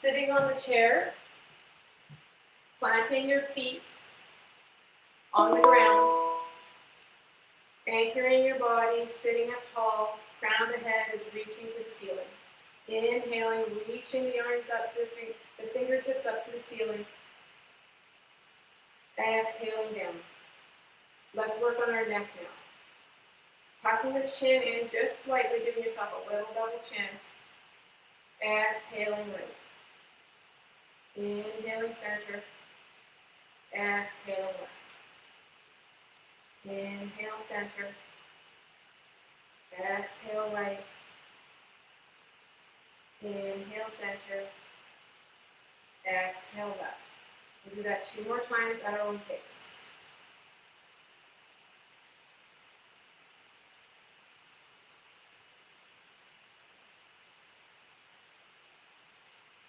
Sitting on the chair, planting your feet on the ground, anchoring your body, sitting up tall, crown of the head is reaching to the ceiling. Inhaling, reaching the arms up to the fingertips up to the ceiling. Exhaling down. Let's work on our neck now. Tucking the chin in just slightly, giving yourself a little double chin. Exhaling right. Inhaling center. Exhaling left. Inhale center. Exhale right. Inhale center. Exhale left. We'll do that 2 more times at our own pace.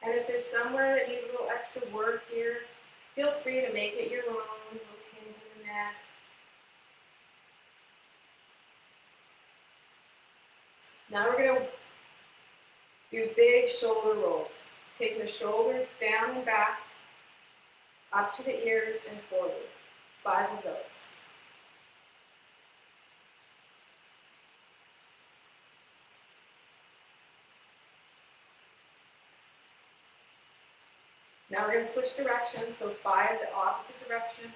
And if there's somewhere that needs a little extra work here, feel free to make it your own. Okay, into the neck. Now we're going to do big shoulder rolls. Take the shoulders down and back, up to the ears and forward. 5 of those. Now we're going to switch directions, so 5 the opposite direction.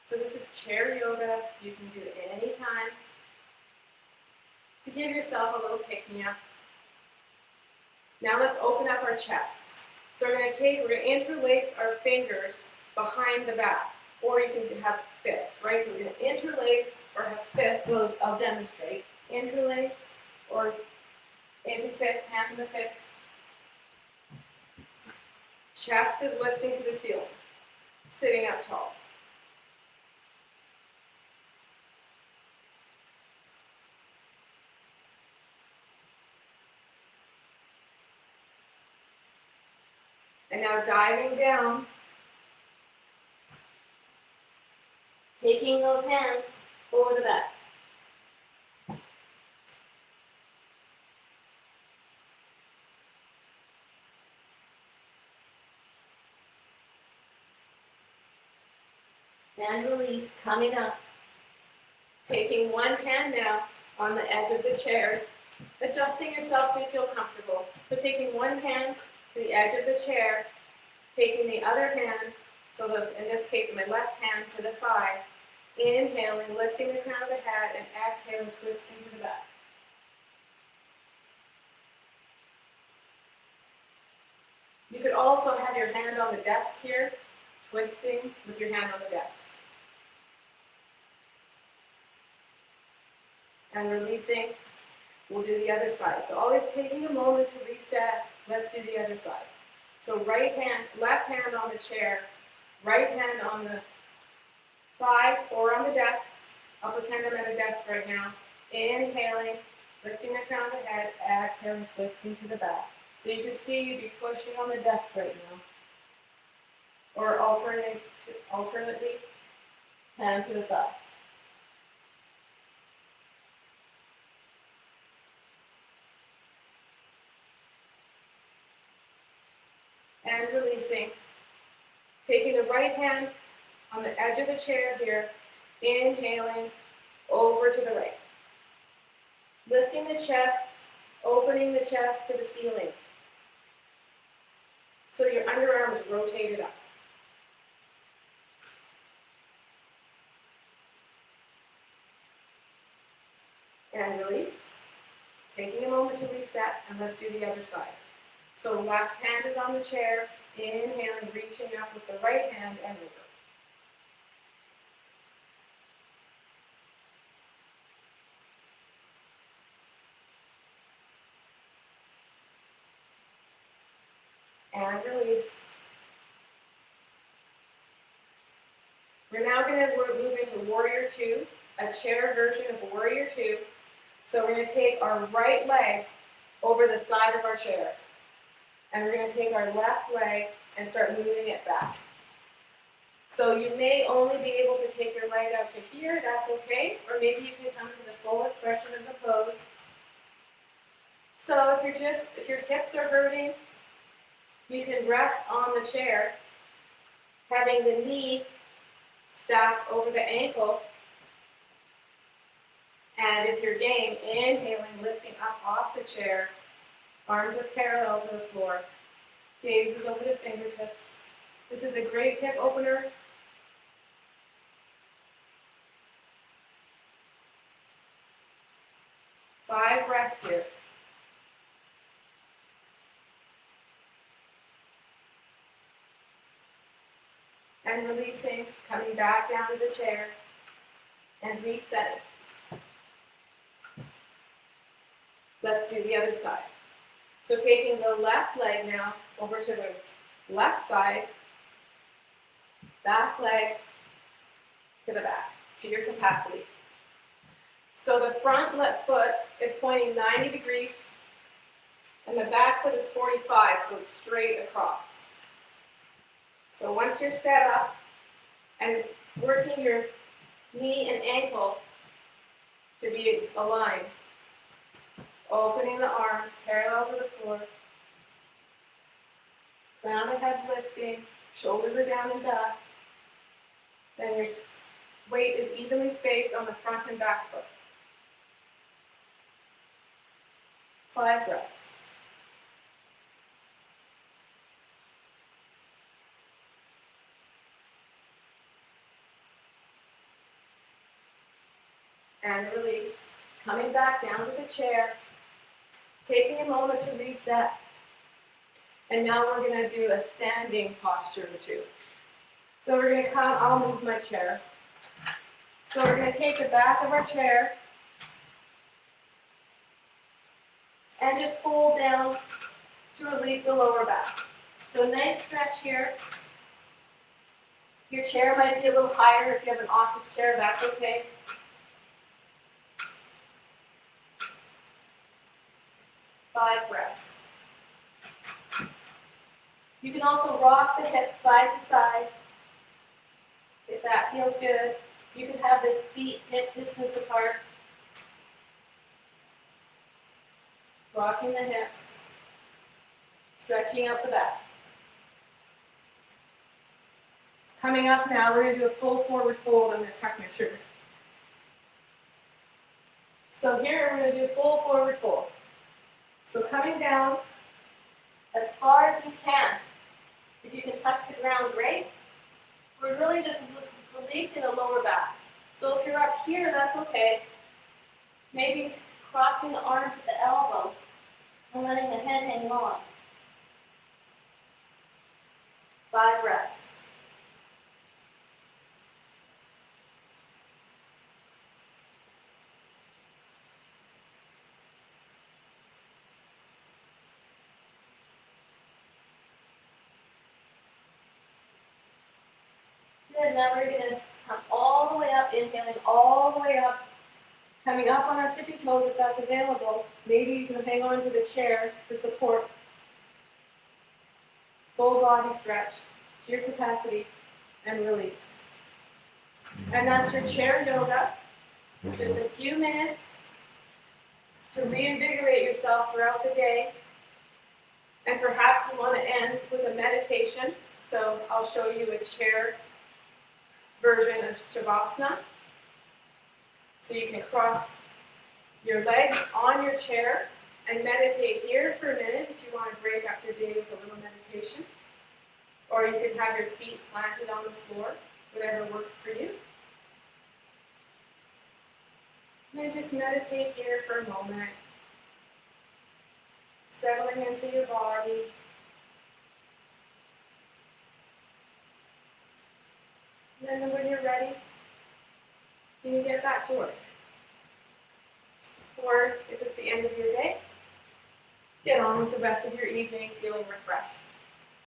So this is chair yoga. You can do it anytime to give yourself a little pick-me-up. Now let's open up our chest. So we're going to interlace our fingers behind the back, or you can have fists, right? So we're going to interlace or have fists. So I'll demonstrate. Interlace or into fists, hands in the fists. Chest is lifting to the ceiling, sitting up tall. And now diving down, taking those hands over the back. And release, coming up. Taking one hand now on the edge of the chair, adjusting yourself so you feel comfortable. So taking one hand to the edge of the chair, taking the other hand, so in this case my left hand to the thigh, inhaling, lifting the crown of the head, and exhaling, twisting to the back. You could also have your hand on the desk here, twisting with your hand on the desk. And releasing, we'll do the other side. So always taking a moment to reset. Let's do the other side. So left hand on the chair, right hand on the thigh or on the desk. I'll pretend I'm at a desk right now. Inhaling, lifting the crown of the head, exhaling, twisting to the back. So you can see you'd be pushing on the desk right now. Or alternately, hand to the thigh. And releasing. Taking the right hand on the edge of the chair here, inhaling over to the right. Lifting the chest, opening the chest to the ceiling. So your underarm is rotated up. And release. Taking a moment to reset, and let's do the other side. So left hand is on the chair, inhaling, reaching up with the right hand and over. And release. We're now going to move into Warrior Two, a chair version of Warrior Two. So we're going to take our right leg over the side of our chair. And we're going to take our left leg and start moving it back. So you may only be able to take your leg out to here, that's okay. Or maybe you can come to the full expression of the pose. So if you're if your hips are hurting, you can rest on the chair, having the knee stacked over the ankle. And if you're game, inhaling, lifting up off the chair, arms are parallel to the floor, gaze is over the fingertips. This is a great hip opener. Five breaths here. And releasing, coming back down to the chair, and resetting. Let's do the other side. So taking the left leg now over to the left side, back leg to the back, to your capacity. So the front left foot is pointing 90 degrees, and the back foot is 45, so it's straight across. So once you're set up and working your knee and ankle to be aligned, opening the arms parallel to the floor, crown of head's lifting, shoulders are down and back, then your weight is evenly spaced on the front and back foot. 5 breaths. And release. Coming back down to the chair, taking a moment to reset. And now we're going to do a standing posture or two. So we're going to come, I'll move my chair. So we're going to take the back of our chair and just fold down to release the lower back. So nice stretch here. Your chair might be a little higher if you have an office chair, that's okay. Five breaths. You can also rock the hips side to side if that feels good. You can have the feet hip distance apart. Rocking the hips, stretching out the back. Coming up now, we're going to do a full forward fold. I'm going to tuck my shirt. So here we're going to do full forward fold. So coming down as far as you can. If you can touch the ground, great. We're really just releasing the lower back. So if you're up here, that's okay. Maybe crossing the arms at the elbow and letting the head hang on. 5 breaths. Good, now we're going to come all the way up, inhaling all the way up, coming up on our tippy toes if that's available. Maybe you can hang on to the chair for support. Full body stretch to your capacity and release. And that's your chair yoga. Just a few minutes to reinvigorate yourself throughout the day. And perhaps you want to end with a meditation. So I'll show you a chair version of Shavasana. So you can cross your legs on your chair and meditate here for a minute if you want to break up your day with a little meditation. Or you could have your feet planted on the floor, whatever works for you. And then just meditate here for a moment, settling into your body. And then when you're ready, you can get back to work. Or if it's the end of your day, get on with the rest of your evening feeling refreshed.